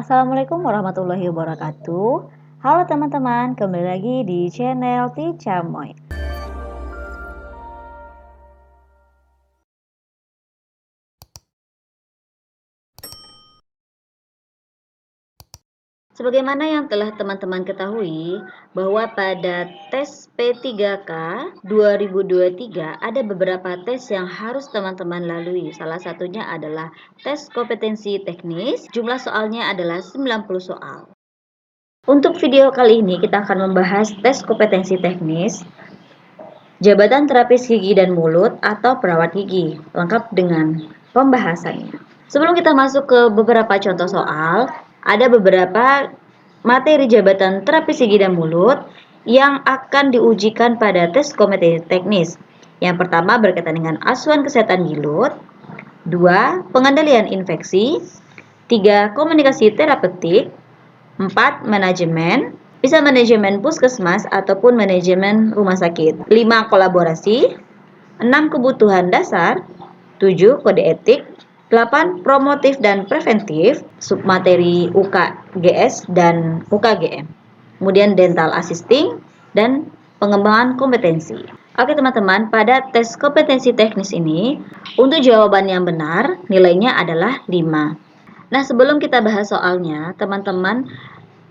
Assalamualaikum warahmatullahi wabarakatuh. Halo teman-teman, kembali lagi di channel Ticamoy. Sebagaimana yang telah teman-teman ketahui, bahwa pada tes P3K 2023 ada beberapa tes yang harus teman-teman lalui. Salah satunya adalah tes kompetensi teknis, jumlah soalnya adalah 90 soal. Untuk video kali ini kita akan membahas tes kompetensi teknis, jabatan terapis gigi dan mulut atau perawat gigi, lengkap dengan pembahasannya. Sebelum kita masuk ke beberapa contoh soal, ada beberapa materi jabatan terapis gigi dan mulut yang akan diujikan pada tes kompetensi teknis. Yang pertama berkaitan dengan asuhan kesehatan gilut, 2. Pengendalian infeksi, 3. Komunikasi terapeutik, 4. Manajemen, bisa manajemen puskesmas ataupun manajemen rumah sakit, 5. Kolaborasi, 6. Kebutuhan dasar, 7. Kode etik, 8. Promotif dan preventif, submateri UKGS dan UKGM. Kemudian dental assisting dan pengembangan kompetensi. Oke teman-teman, pada tes kompetensi teknis ini, untuk jawaban yang benar, nilainya adalah 5. Nah, sebelum kita bahas soalnya, teman-teman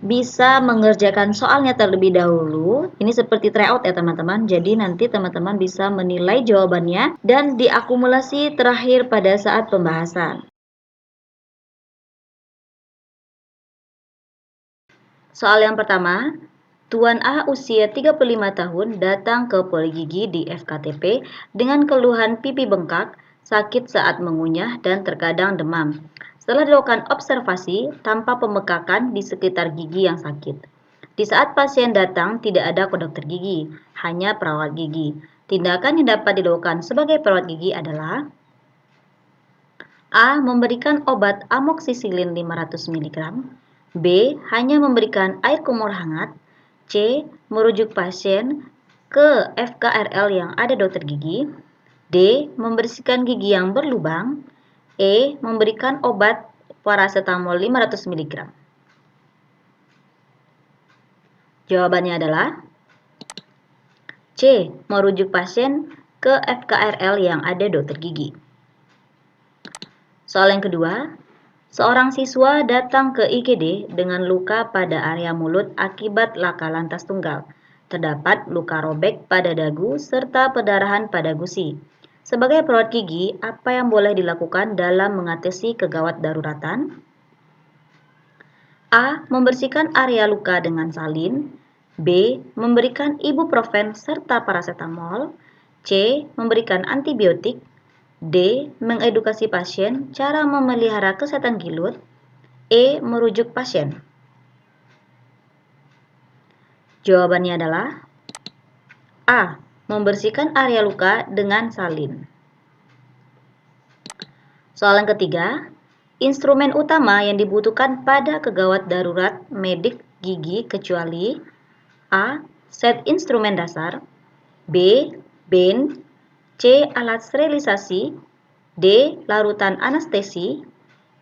bisa mengerjakan soalnya terlebih dahulu. Ini seperti tryout ya teman-teman. Jadi nanti teman-teman bisa menilai jawabannya dan diakumulasi terakhir pada saat pembahasan. Soal yang pertama, Tuan A usia 35 tahun datang ke Poligigi di FKTP dengan keluhan pipi bengkak, sakit saat mengunyah, dan terkadang demam. Setelah dilakukan observasi tanpa pembekakan di sekitar gigi yang sakit. Di saat pasien datang tidak ada dokter gigi, hanya perawat gigi. Tindakan yang dapat dilakukan sebagai perawat gigi adalah A. Memberikan obat amoksisilin 500 mg, B. Hanya memberikan air kumur hangat, C. Merujuk pasien ke FKRL yang ada dokter gigi, D. Membersihkan gigi yang berlubang, E. Memberikan obat paracetamol 500 mg. Jawabannya adalah C. Merujuk pasien ke FKRL yang ada dokter gigi. Soal yang kedua, seorang siswa datang ke IGD dengan luka pada area mulut akibat laka lantas tunggal. Terdapat luka robek pada dagu serta pendarahan pada gusi. Sebagai perawat gigi, apa yang boleh dilakukan dalam mengatasi kegawat daruratan? A. Membersihkan area luka dengan salin, B. Memberikan ibuprofen serta paracetamol, C. Memberikan antibiotik, D. Mengedukasi pasien cara memelihara kesehatan gilut, E. Merujuk pasien. Jawabannya adalah A. Membersihkan area luka dengan salin. Soal yang ketiga, instrumen utama yang dibutuhkan pada kegawat darurat medik gigi kecuali A. Set instrumen dasar, B. Band, C. Alat sterilisasi, D. Larutan anestesi,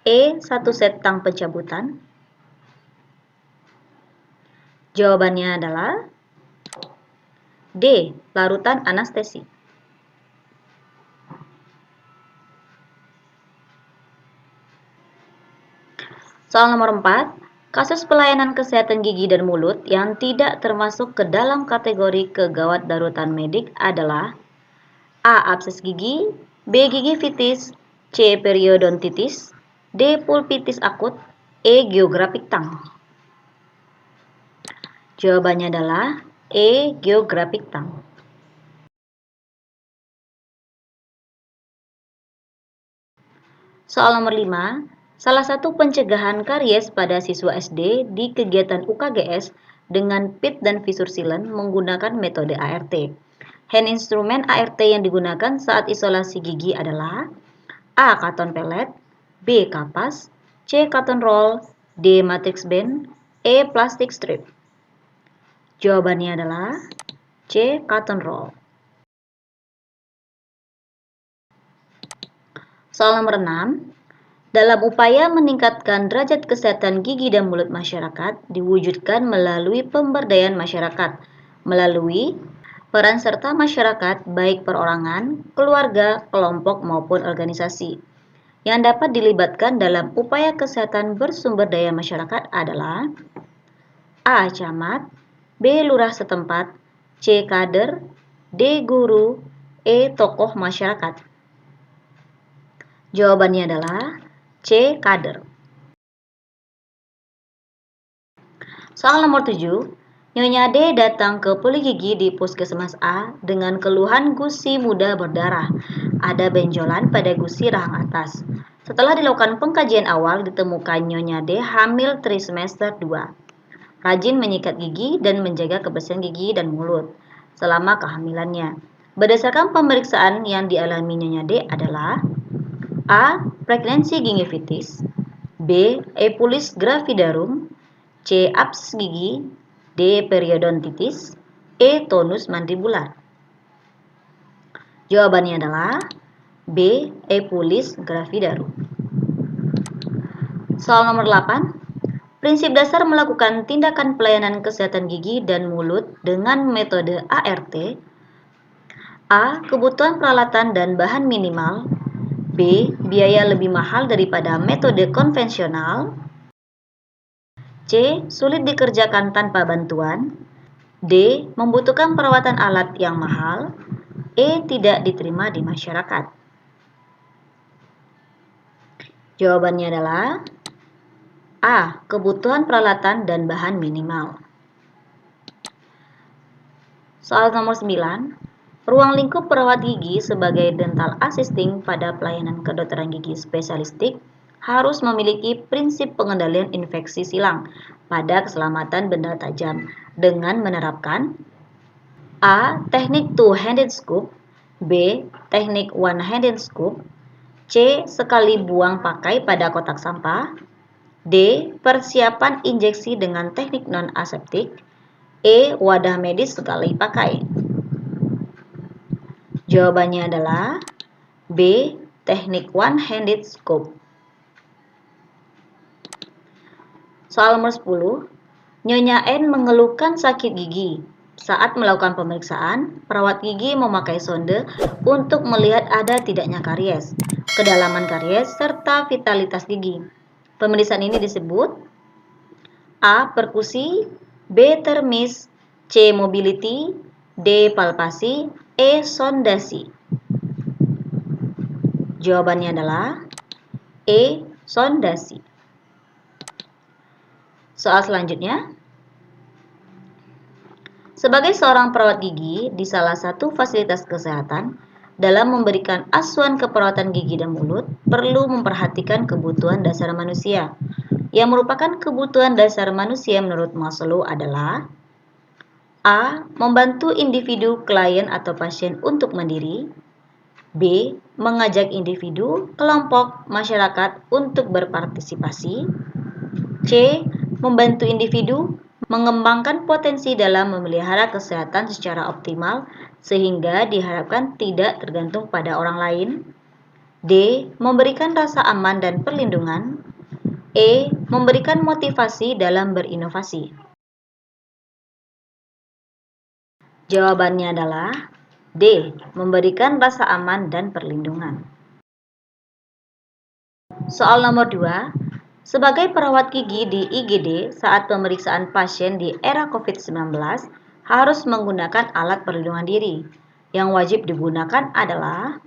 E. Satu set tang pencabutan. Jawabannya adalah D. Larutan anestesi. Soal nomor 4, kasus pelayanan kesehatan gigi dan mulut yang tidak termasuk ke dalam kategori kegawat daruratan medik adalah A. Abses gigi, B. Gigivitis, C. Periodontitis, D. Pulpitis akut, E. Geographic tongue. Jawabannya adalah E. Geographic tongue. Soal nomor 5, salah satu pencegahan karies pada siswa SD di kegiatan UKGS dengan pit dan visur silen menggunakan metode ART. Hand instrumen ART yang digunakan saat isolasi gigi adalah A. Karton pelet, B. kapas, C. Karton roll, D. matrix band, E. plastik strip. Jawabannya adalah C. Karton roll. Soal nomor 6, Dalam upaya meningkatkan derajat kesehatan gigi dan mulut masyarakat, diwujudkan melalui pemberdayaan masyarakat, melalui peran serta masyarakat baik perorangan, keluarga, kelompok maupun organisasi. Yang dapat dilibatkan dalam upaya kesehatan bersumber daya masyarakat adalah A. Camat, B. Lurah setempat, C. Kader, D. Guru, E. Tokoh masyarakat. Jawabannya adalah C. Kader. Soal nomor 7, Nyonya D datang ke poligigi di puskesmas A dengan keluhan gusi mudah berdarah. Ada benjolan pada gusi rahang atas. Setelah dilakukan pengkajian awal, ditemukan Nyonya D hamil trimester 2. Rajin menyikat gigi dan menjaga kebersihan gigi dan mulut selama kehamilannya. Berdasarkan pemeriksaan yang dialami Nyonya D adalah A. Pregnancy gingivitis, B. Epulis gravidarum, C. Absces gigi, D. Periodontitis, E. Tonus mandibular. Jawabannya adalah B. Epulis gravidarum. Soal nomor 8. Prinsip dasar melakukan tindakan pelayanan kesehatan gigi dan mulut dengan metode ART. A. Kebutuhan peralatan dan bahan minimal. B. Biaya lebih mahal daripada metode konvensional. C. Sulit dikerjakan tanpa bantuan. D. Membutuhkan perawatan alat yang mahal. E. Tidak diterima di masyarakat. Jawabannya adalah A. Kebutuhan peralatan dan bahan minimal. Soal nomor 9. Ruang lingkup perawat gigi sebagai dental assisting pada pelayanan kedokteran gigi spesialistik harus memiliki prinsip pengendalian infeksi silang pada keselamatan benda tajam dengan menerapkan A. Teknik two-handed scoop, B. Teknik one-handed scoop, C. Sekali buang pakai pada kotak sampah, D. Persiapan injeksi dengan teknik non-aseptik, E. Wadah medis sekali pakai. Jawabannya adalah B. Teknik one-handed scoop. Soal nomor 10. Nyonya N mengeluhkan sakit gigi. Saat melakukan pemeriksaan, perawat gigi memakai sonde untuk melihat ada tidaknya karies, kedalaman karies, serta vitalitas gigi. Pemeriksaan ini disebut A. Perkusi, B. Termis, C. Mobility, D. Palpasi, E. Sondasi. Jawabannya adalah E. Sondasi. Soal selanjutnya. Sebagai seorang perawat gigi di salah satu fasilitas kesehatan, dalam memberikan asuhan keperawatan gigi dan mulut, perlu memperhatikan kebutuhan dasar manusia. Yang merupakan kebutuhan dasar manusia menurut Maslow adalah A. Membantu individu, klien, atau pasien untuk mandiri. B. Mengajak individu, kelompok, masyarakat untuk berpartisipasi. C. Membantu individu mengembangkan potensi dalam memelihara kesehatan secara optimal sehingga diharapkan tidak tergantung pada orang lain. D. Memberikan rasa aman dan perlindungan. E. Memberikan motivasi dalam berinovasi. Jawabannya adalah D. Memberikan rasa aman dan perlindungan. Soal nomor 2. Sebagai perawat gigi di IGD saat pemeriksaan pasien di era COVID-19 harus menggunakan alat perlindungan diri. Yang wajib digunakan adalah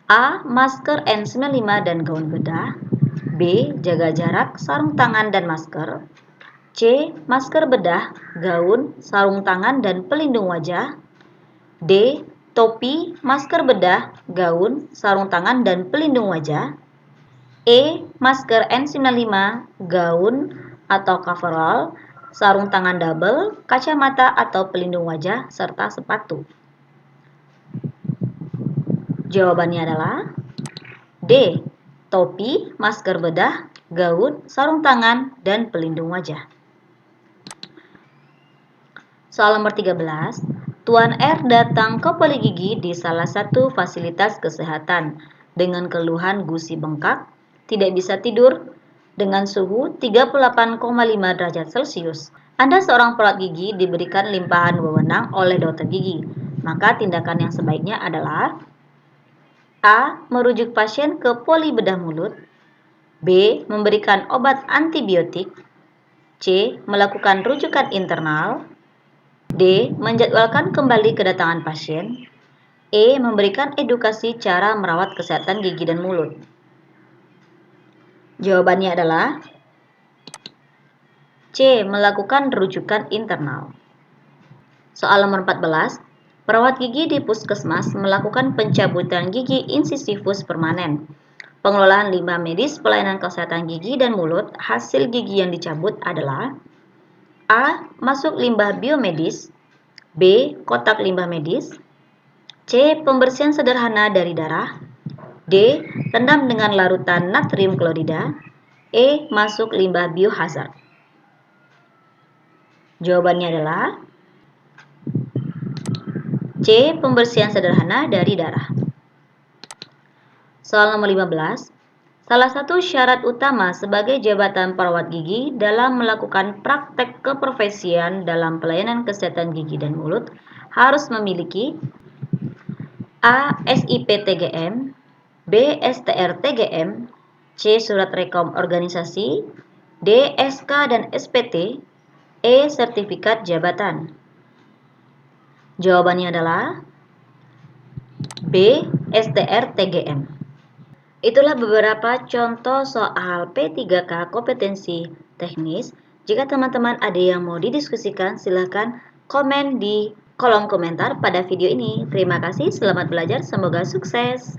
A. Masker N95 dan gaun bedah, B. Jaga jarak, sarung tangan dan masker, C. Masker bedah, gaun, sarung tangan dan pelindung wajah, D. Topi, masker bedah, gaun, sarung tangan dan pelindung wajah, E. Masker N95, gaun atau coverall, sarung tangan double, kacamata atau pelindung wajah, serta sepatu. Jawabannya adalah D. Topi, masker bedah, gaun, sarung tangan, dan pelindung wajah. Soal nomor 13. Tuan R datang ke poligigi di salah satu fasilitas kesehatan dengan keluhan gusi bengkak, tidak bisa tidur dengan suhu 38,5 derajat Celcius. Anda seorang perawat gigi diberikan limpahan wewenang oleh dokter gigi. Maka tindakan yang sebaiknya adalah A. Merujuk pasien ke poli bedah mulut. B. Memberikan obat antibiotik. C. Melakukan rujukan internal. D. Menjadwalkan kembali kedatangan pasien. E. Memberikan edukasi cara merawat kesehatan gigi dan mulut. Jawabannya adalah C. Melakukan rujukan internal. Soal nomor 14. Perawat gigi di puskesmas melakukan pencabutan gigi insisifus permanen. Pengelolaan limbah medis pelayanan kesehatan gigi dan mulut, hasil gigi yang dicabut adalah A. Masuk limbah biomedis. B. Kotak limbah medis. C. Pembersihan sederhana dari darah. D. Rendam dengan larutan natrium klorida. E. Masuk limbah biohazard. Jawabannya adalah C. Pembersihan sederhana dari darah. Soal nomor 15. Salah satu syarat utama sebagai jabatan perawat gigi dalam melakukan praktek keprofesian dalam pelayanan kesehatan gigi dan mulut harus memiliki A. SIP TGM, B. STR TGM, C. Surat rekom organisasi, D. SK dan SPT, E. Sertifikat jabatan. Jawabannya adalah B. STR TGM. Itulah beberapa contoh soal P3K kompetensi teknis. Jika teman-teman ada yang mau didiskusikan, silahkan komen di kolom komentar pada video ini. Terima kasih, selamat belajar, semoga sukses.